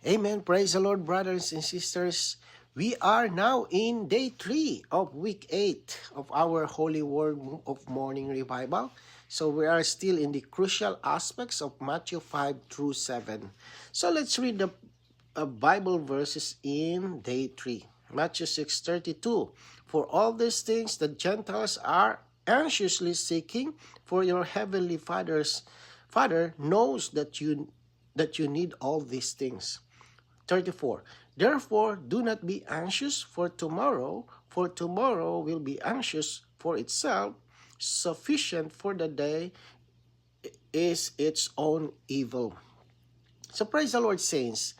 Amen. Praise the Lord, brothers and sisters. We are now in day 3 of week 8 of our Holy Word of Morning Revival. So we are still in the crucial aspects of Matthew 5 through 7. So let's read the Bible verses in day 3. Matthew 6:32. For all these things the Gentiles are anxiously seeking, for your heavenly Father knows that you need all these things. 34. Therefore, do not be anxious for tomorrow will be anxious for itself. Sufficient for the day is its own evil. So praise the Lord, saints.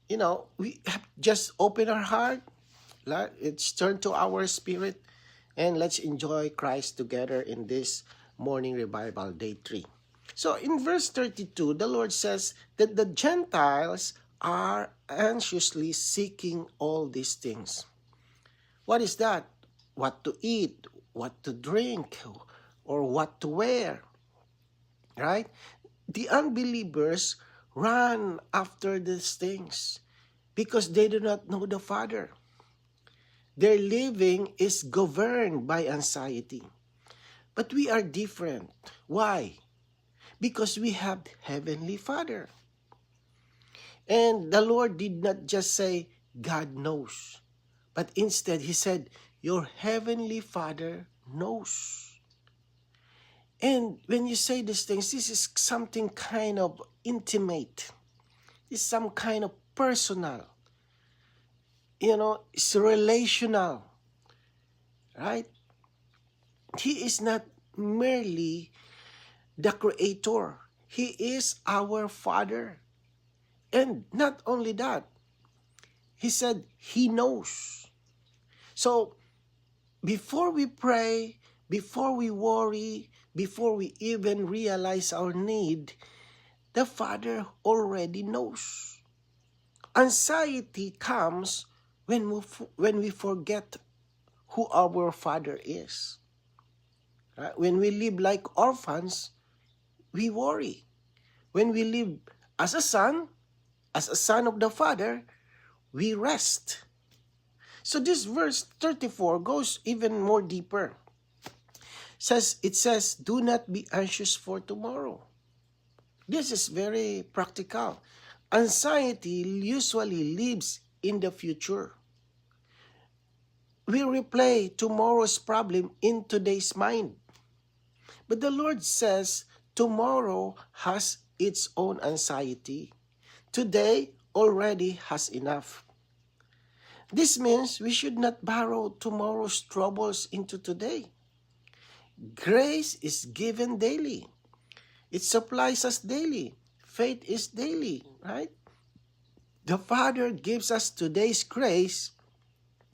We have just open our heart. Let's turn to our spirit and let's enjoy Christ together in this morning revival, day 3. So in verse 32, the Lord says that the Gentiles are anxiously seeking all these things. What is that? What to eat, what to drink, or what to wear, right? The unbelievers run after these things because they do not know the Father. Their living is governed by anxiety. But we are different. Why? Because we have Heavenly Father. And the Lord did not just say, God knows. But instead, He said, your Heavenly Father knows. And when you say these things, this is something kind of intimate. It's some kind of personal. It's relational. Right? He is not merely the Creator. He is our Father. And not only that, He said He knows. So, before we pray, before we worry, before we even realize our need, the Father already knows. Anxiety comes when we forget who our Father is. Right? When we live like orphans, we worry. When we live as a son of the Father, we rest. So this verse 34 goes even more deeper. It says, do not be anxious for tomorrow. This is very practical. Anxiety usually lives in the future. We replay tomorrow's problem in today's mind. But the Lord says tomorrow has its own anxiety. Today already has enough. This means we should not borrow tomorrow's troubles into today. Grace is given daily. It supplies us daily. Faith is daily, right? The Father gives us today's grace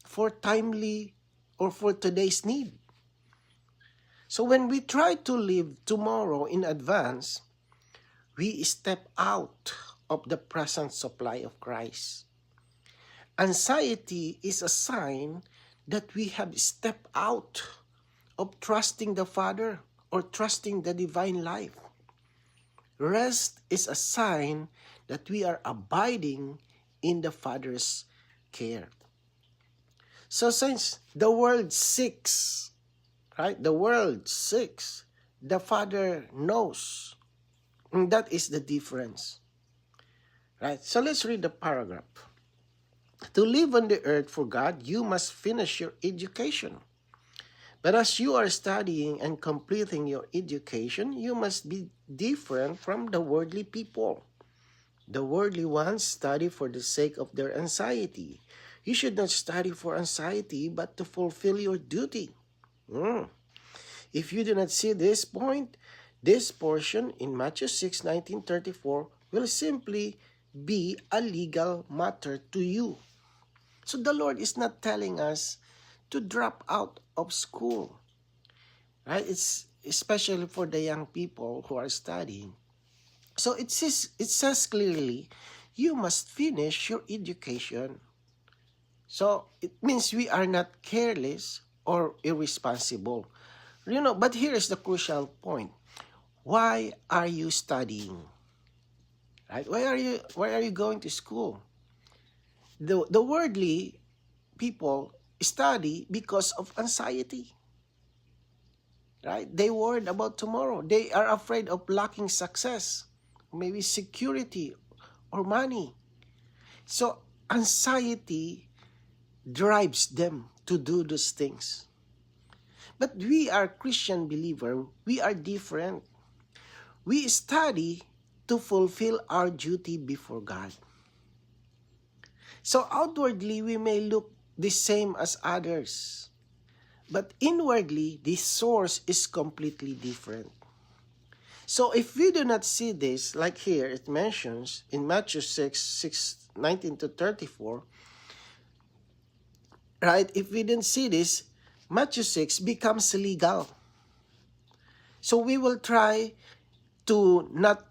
for timely or for today's need. So when we try to live tomorrow in advance, we step out of the present supply of Christ. Anxiety is a sign that we have stepped out of trusting the Father or trusting the divine life. Rest is a sign that we are abiding in the Father's care. So since the world seeks, right? The world seeks, the Father knows. And that is the difference. Right? So let's read the paragraph. To live on the earth for God, you must finish your education. But as you are studying and completing your education, you must be different from the worldly people. The worldly ones study for the sake of their anxiety. You should not study for anxiety, but to fulfill your duty. If you do not see this point, this portion in Matthew 6:19-34 will simply be a legal matter to you. So the Lord is not telling us to drop out of school. Right? It's especially for the young people who are studying. So it says clearly, you must finish your education. So it means we are not careless or irresponsible. But here is the crucial point. Why are you studying? Right? Why are you going to school? The worldly people study because of anxiety. Right? They worried about tomorrow. They are afraid of lacking success, maybe security or money. So anxiety drives them to do those things. But we are Christian believer, we are different. We study to fulfill our duty before God. So outwardly, we may look the same as others. But inwardly, the source is completely different. So if we do not see this, like here it mentions in Matthew 6:19 to 34, right? If we didn't see this, Matthew 6 becomes legal. So we will try to not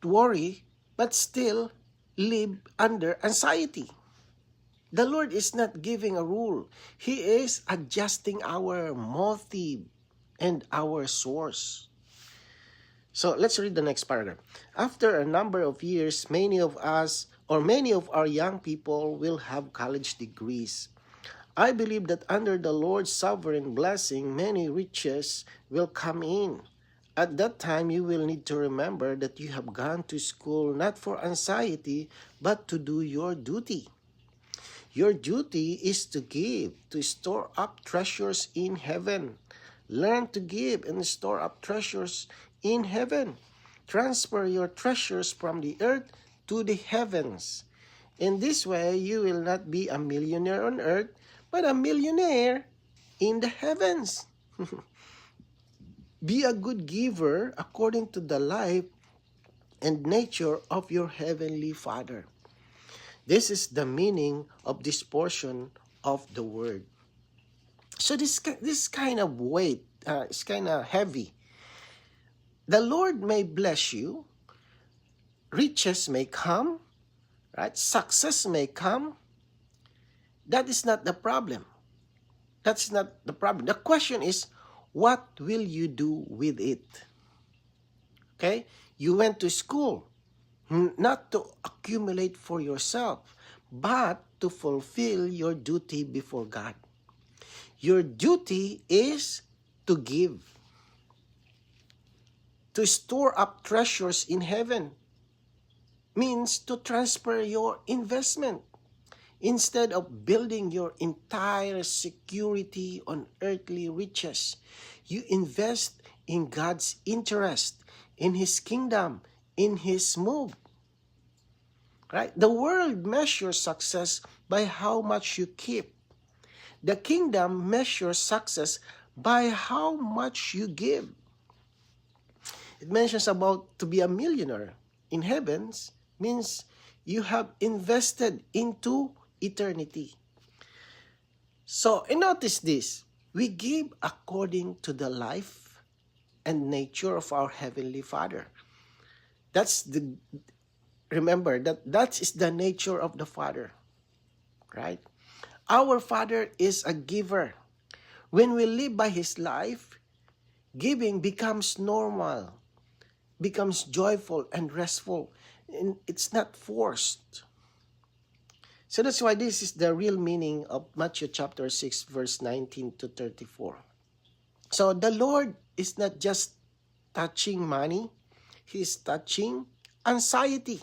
worry, but still live under anxiety. The Lord is not giving a rule. He is adjusting our motive and our source. So let's read the next paragraph. After a number of years, many of our young people will have college degrees. I believe that under the Lord's sovereign blessing, many riches will come in. At that time, you will need to remember that you have gone to school not for anxiety, but to do your duty. Your duty is to give, to store up treasures in heaven. Learn to give and store up treasures in heaven. Transfer your treasures from the earth to the heavens. In this way, you will not be a millionaire on earth, but a millionaire in the heavens. Be a good giver according to the life and nature of your heavenly Father. This is the meaning of this portion of the word. So this kind of weight is kind of heavy. The Lord may bless you, riches may come, right? Success may come. That is not the problem. That's not the problem. The question is, what will you do with it? Okay? You went to school not to accumulate for yourself, but to fulfill your duty before God. Your duty is to give, to store up treasures in heaven, means to transfer your investment. Instead of building your entire security on earthly riches, you invest in God's interest, in His kingdom, in His move. Right? The world measures success by how much you keep. The kingdom measures success by how much you give. It mentions about to be a millionaire in heavens means you have invested into eternity. So, and notice this, we give according to the life and nature of our Heavenly Father. Remember that is the nature of the Father, right? Our Father is a giver. When we live by His life, giving becomes normal, becomes joyful and restful, and it's not forced. So that's why this is the real meaning of Matthew chapter 6, verse 19 to 34. So the Lord is not just touching money, He is touching anxiety.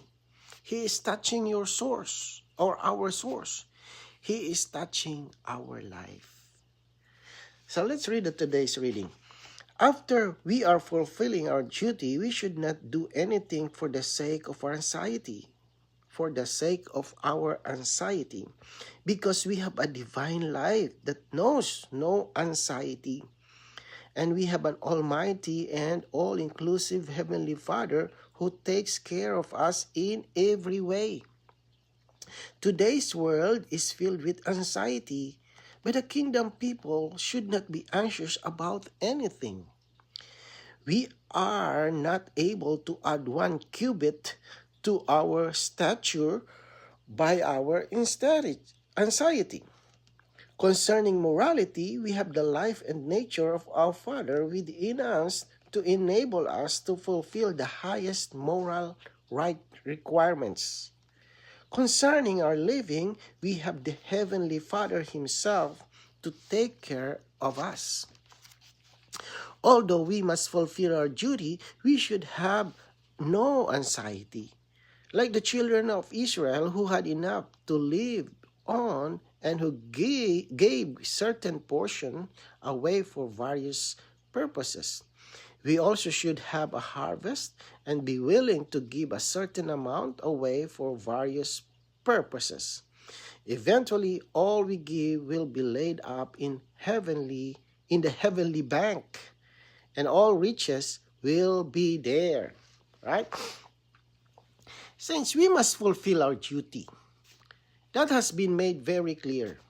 He is touching your source or our source. He is touching our life. So let's read today's reading. After we are fulfilling our duty, we should not do anything for the sake of our anxiety. For the sake of our anxiety, because we have a divine life that knows no anxiety. And we have an almighty and all-inclusive Heavenly Father who takes care of us in every way. Today's world is filled with anxiety, but the kingdom people should not be anxious about anything. We are not able to add 1 cubit to our stature by our anxiety. Concerning morality, we have the life and nature of our Father within us to enable us to fulfill the highest moral right requirements. Concerning our living, we have the Heavenly Father Himself to take care of us. Although we must fulfill our duty, we should have no anxiety. Like the children of Israel who had enough to live on and who gave certain portion away for various purposes. We also should have a harvest and be willing to give a certain amount away for various purposes. Eventually, all we give will be laid up in the heavenly bank, and all riches will be there. Right? Since we must fulfill our duty, that has been made very clear.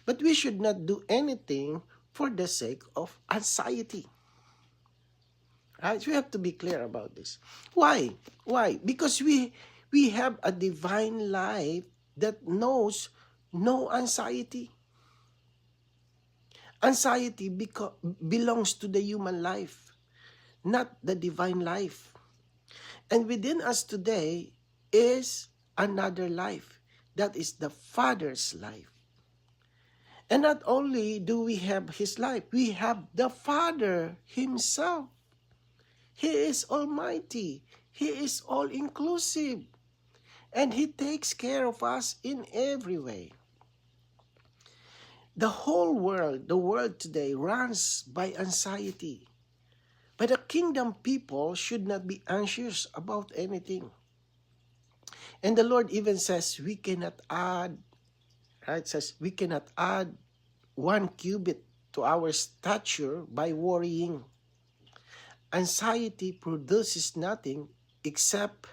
But we should not do anything for the sake of anxiety. Right? We have to be clear about this. Why? Why? Because we have a divine life that knows no anxiety. Anxiety belongs to the human life, not the divine life. And within us today is another life. That is the Father's life. And not only do we have His life, we have the Father Himself. He is almighty. He is all-inclusive. And He takes care of us in every way. The whole world, the world today, runs by anxiety. But the kingdom people should not be anxious about anything. And the Lord even says we cannot add, right? Says we cannot add 1 cubit to our stature by worrying. Anxiety produces nothing except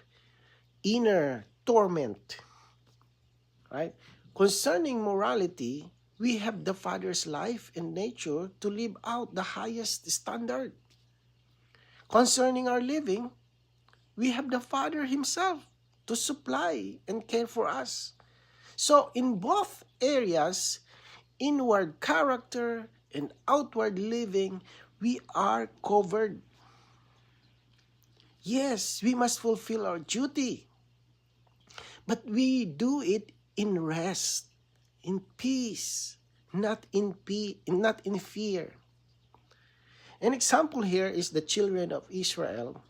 inner torment. Right? Concerning morality, we have the Father's life and nature to live out the highest standard. Concerning our living, we have the Father Himself to supply and care for us. So in both areas, inward character and outward living, we are covered. Yes, we must fulfill our duty, but we do it in rest, in peace, not in fear. An example here is the children of Israel,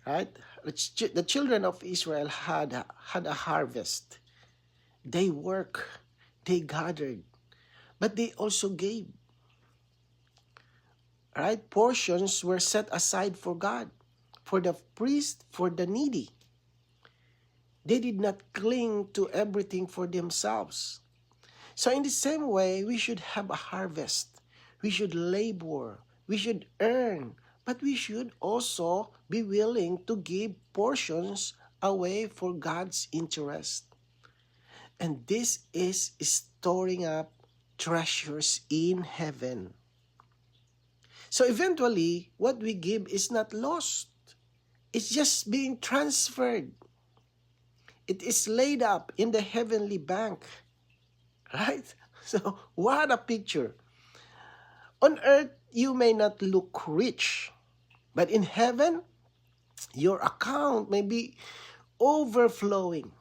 right? The children of Israel had a harvest. They worked, they gathered, but they also gave. Right? Portions were set aside for God, for the priest, for the needy. They did not cling to everything for themselves. So in the same way, we should have a harvest. We should labor. We should earn. But we should also be willing to give portions away for God's interest. And this is storing up treasures in heaven. So eventually, what we give is not lost. It's just being transferred. It is laid up in the heavenly bank. Right? So, what a picture. On earth, you may not look rich. But in heaven, your account may be overflowing.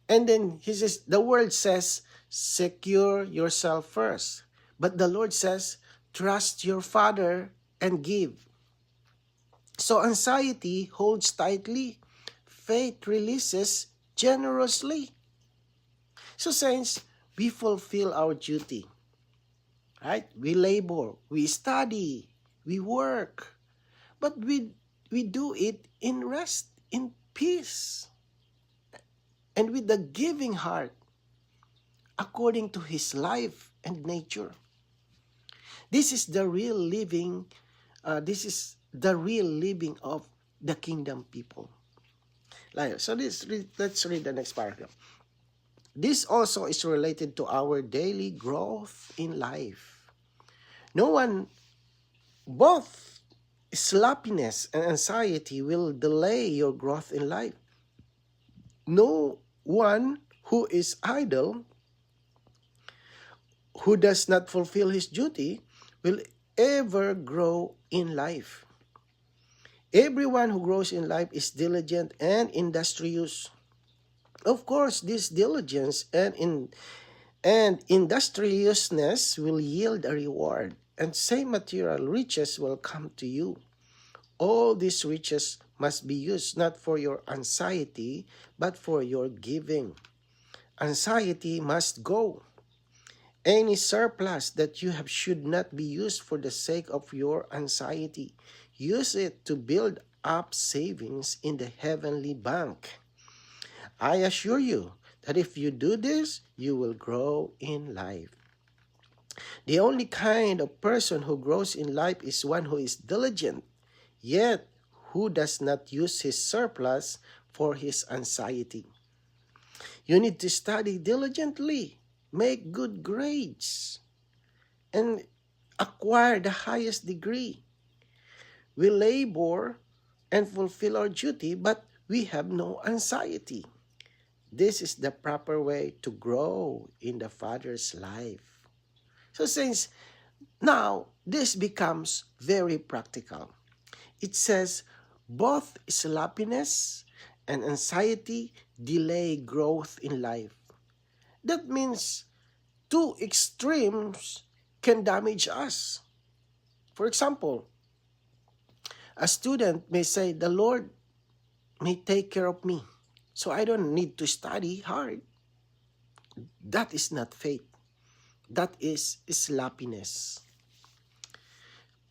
And then the word says, secure yourself first. But the Lord says, trust your Father and give. So anxiety holds tightly. Faith releases generously. So saints, we fulfill our duty. Right? We labor, we study, we work. But we do it in rest, in peace. And with the giving heart, according to His life and nature. This is the real living. This is the real living of the kingdom people. So let's read the next paragraph. This also is related to our daily growth in life. Both sloppiness and anxiety will delay your growth in life. No one who is idle, who does not fulfill his duty, will ever grow in life. Everyone who grows in life is diligent and industrious. Of course, this diligence and industriousness will yield a reward, and same material riches will come to you. All these riches must be used not for your anxiety, but for your giving. Anxiety must go. Any surplus that you have should not be used for the sake of your anxiety. Use it to build up savings in the heavenly bank. I assure you that if you do this, you will grow in life. The only kind of person who grows in life is one who is diligent, yet who does not use his surplus for his anxiety. You need to study diligently, make good grades, and acquire the highest degree. We labor and fulfill our duty, but we have no anxiety. This is the proper way to grow in the Father's life. So since now this becomes very practical. It says both sloppiness and anxiety delay growth in life. That means two extremes can damage us. For example, a student may say, the Lord may take care of me, so I don't need to study hard. That is not faith. That is sloppiness.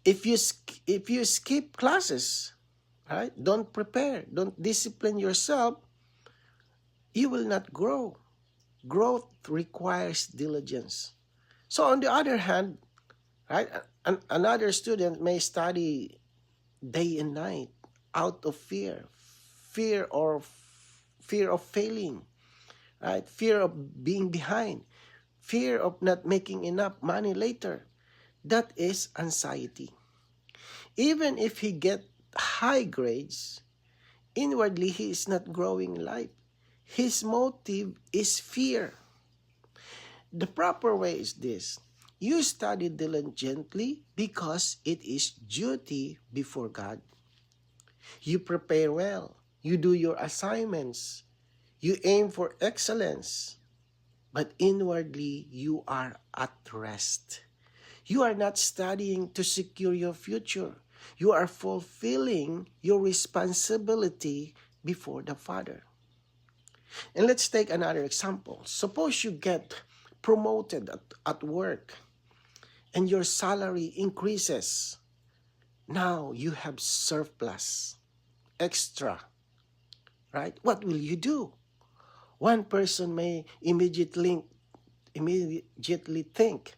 If you skip classes, right? Don't prepare, don't discipline yourself, you will not grow. Growth requires diligence. So on the other hand, right, another student may study day and night out of fear of failing, right? Fear of being behind, fear of not making enough money later. That is anxiety. Even if he get high grades, inwardly he is not growing in life. His motive is fear. The proper way is this. You study diligently because it is duty before God. You prepare well. You do your assignments. You aim for excellence. But inwardly, you are at rest. You are not studying to secure your future. You are fulfilling your responsibility before the Father. And let's take another example. Suppose you get promoted at work and your salary increases. Now you have surplus, extra, right? What will you do? One person may immediately think,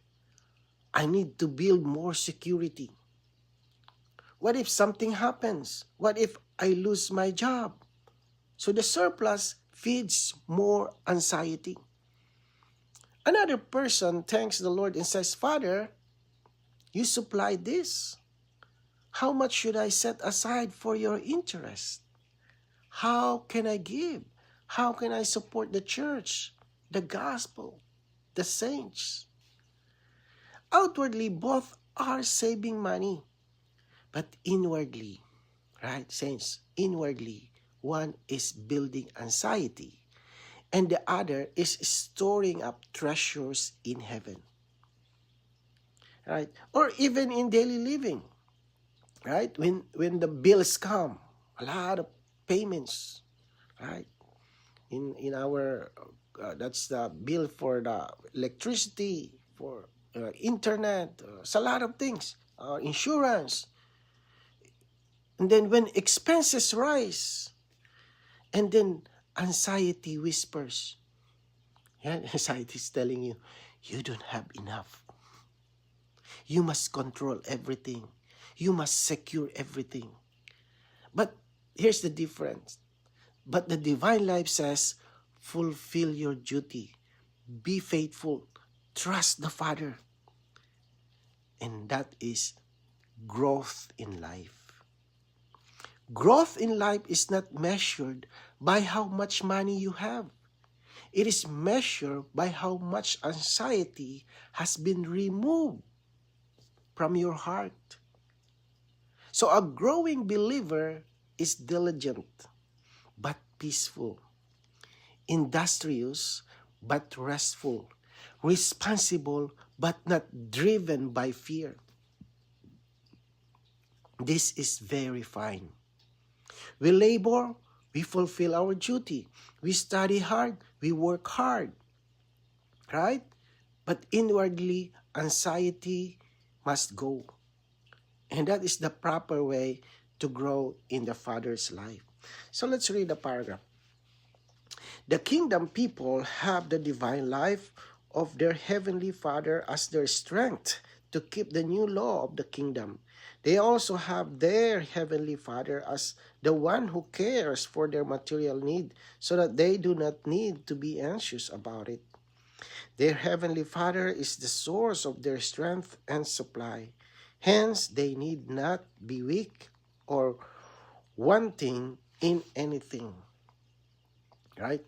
I need to build more security. What if something happens? What if I lose my job? So the surplus feeds more anxiety. Another person thanks the Lord and says, Father, you supply this. How much should I set aside for your interest? How can I give? How can I support the church, the gospel, the saints? Outwardly, both are saving money. But inwardly, right, saints, inwardly, one is building anxiety and the other is storing up treasures in heaven. Right? Or even in daily living. Right? When the bills come, a lot of payments, right? In our that's the bill for the electricity, for internet, it's a lot of things, insurance. And then when expenses rise, and then anxiety whispers. Yeah, anxiety is telling you, you don't have enough. You must control everything. You must secure everything. But here's the difference. But the divine life says, fulfill your duty. Be faithful. Trust the Father. And that is growth in life. Growth in life is not measured by how much money you have. It is measured by how much anxiety has been removed from your heart. So a growing believer is diligent but peaceful, industrious but restful, responsible but not driven by fear. This is very fine. We labor, we fulfill our duty. We study hard, we work hard. Right? But inwardly, anxiety must go. And that is the proper way to grow in the Father's life. So let's read the paragraph. The kingdom people have the divine life of their heavenly Father as their strength to keep the new law of the kingdom. They also have their heavenly Father as the one who cares for their material need so that they do not need to be anxious about it. Their heavenly Father is the source of their strength and supply. Hence, they need not be weak or wanting in anything. Right?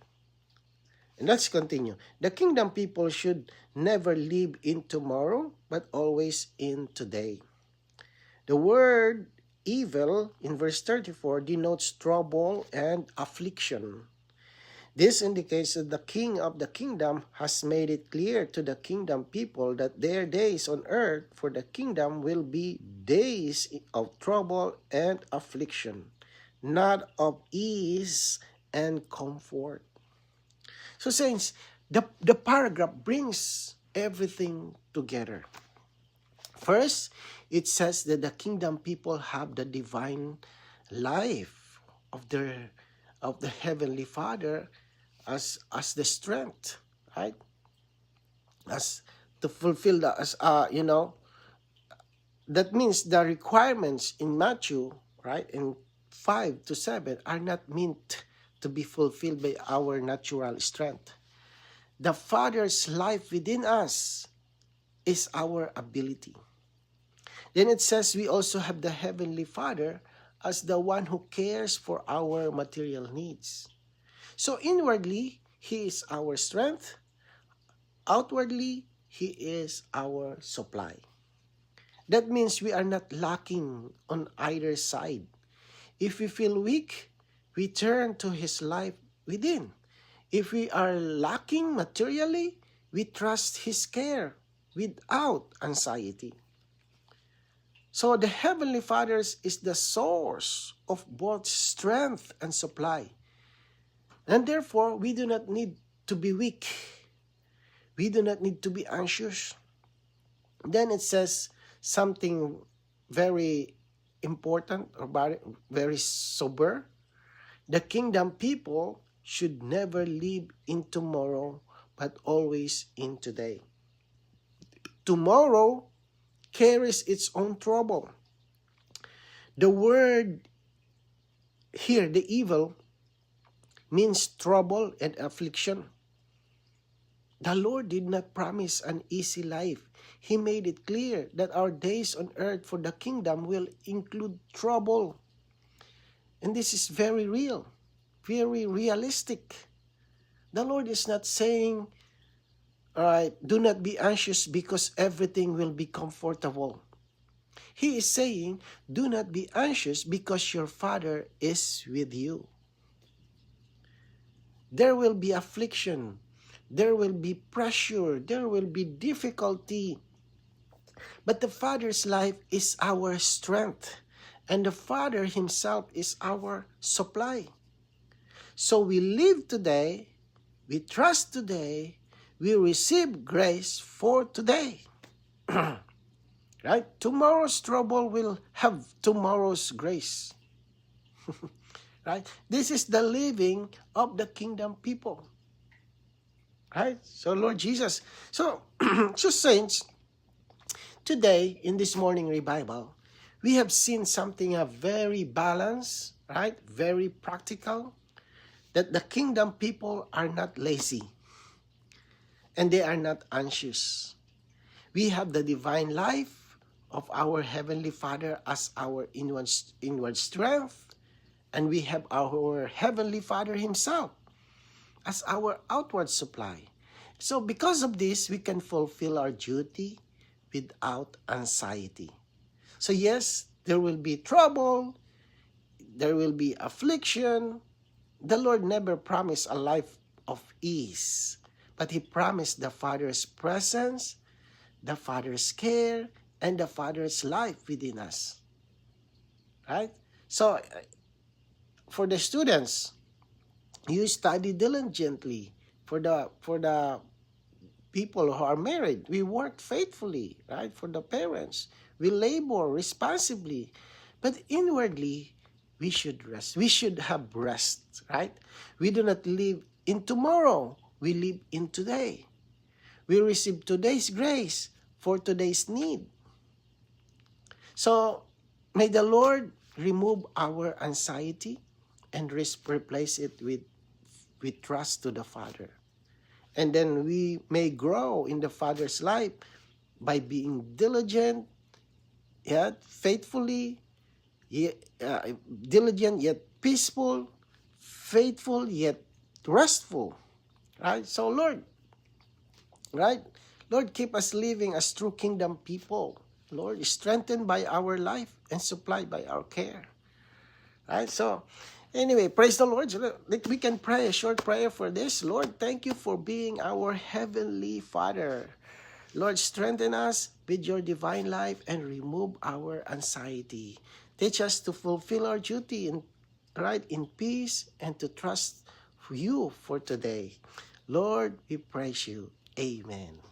And let's continue. The kingdom people should never live in tomorrow, but always in today. The word evil in verse 34 denotes trouble and affliction. This indicates that the king of the kingdom has made it clear to the kingdom people that their days on earth for the kingdom will be days of trouble and affliction, not of ease and comfort. So saints, the paragraph brings everything together. First, it says that the kingdom people have the divine life of the heavenly Father as the strength, right? As to fulfill that means the requirements in Matthew, right, in 5 to 7 are not meant to be fulfilled by our natural strength. The Father's life within us is our ability. Then it says we also have the Heavenly Father as the one who cares for our material needs. So inwardly, He is our strength. Outwardly, He is our supply. That means we are not lacking on either side. If we feel weak, we turn to His life within. If we are lacking materially, we trust His care without anxiety. So the Heavenly Father is the source of both strength and supply. And therefore, we do not need to be weak. We do not need to be anxious. Then it says something very important or very sober. The kingdom people should never live in tomorrow, but always in today. Tomorrow carries its own trouble. The word here, the evil, means trouble and affliction. The Lord did not promise an easy life. He made it clear that our days on earth for the kingdom will include trouble. And this is very real, very realistic. The Lord is not saying, all right, do not be anxious because everything will be comfortable. He is saying, do not be anxious because your Father is with you. There will be affliction. There will be pressure. There will be difficulty. But the Father's life is our strength. And the Father Himself is our supply. So we live today, we trust today, we receive grace for today. Right? Tomorrow's trouble will have tomorrow's grace. Right? This is the living of the kingdom people. Right? So Lord Jesus. So saints, today in this morning revival, we have seen something very balanced, right? Very practical. That the kingdom people are not lazy. And they are not anxious. We have the divine life of our Heavenly Father as our inward strength. And we have our Heavenly Father Himself as our outward supply. So because of this, we can fulfill our duty without anxiety. So yes, there will be trouble, there will be affliction. The Lord never promised a life of ease, but He promised the Father's presence, the Father's care, and the Father's life within us. Right? So, for the students, you study diligently. For the people who are married, we work faithfully, right? For the parents, we labor responsibly. But inwardly, we should rest. We should have rest, right? We do not live in tomorrow. We live in today. We receive today's grace for today's need. So, may the Lord remove our anxiety and replace it with trust to the Father. And then we may grow in the Father's life by being diligent, yet faithfully, diligent yet peaceful, faithful yet restful. Right? So Lord, right? Lord, keep us living as true kingdom people. Lord, strengthened by our life and supplied by our care. Right? So, anyway, praise the Lord. So we can pray a short prayer for this. Lord, thank you for being our Heavenly Father. Lord, strengthen us with your divine life and remove our anxiety. Teach us to fulfill our duty in peace and to trust you for today. Lord, we praise you. Amen.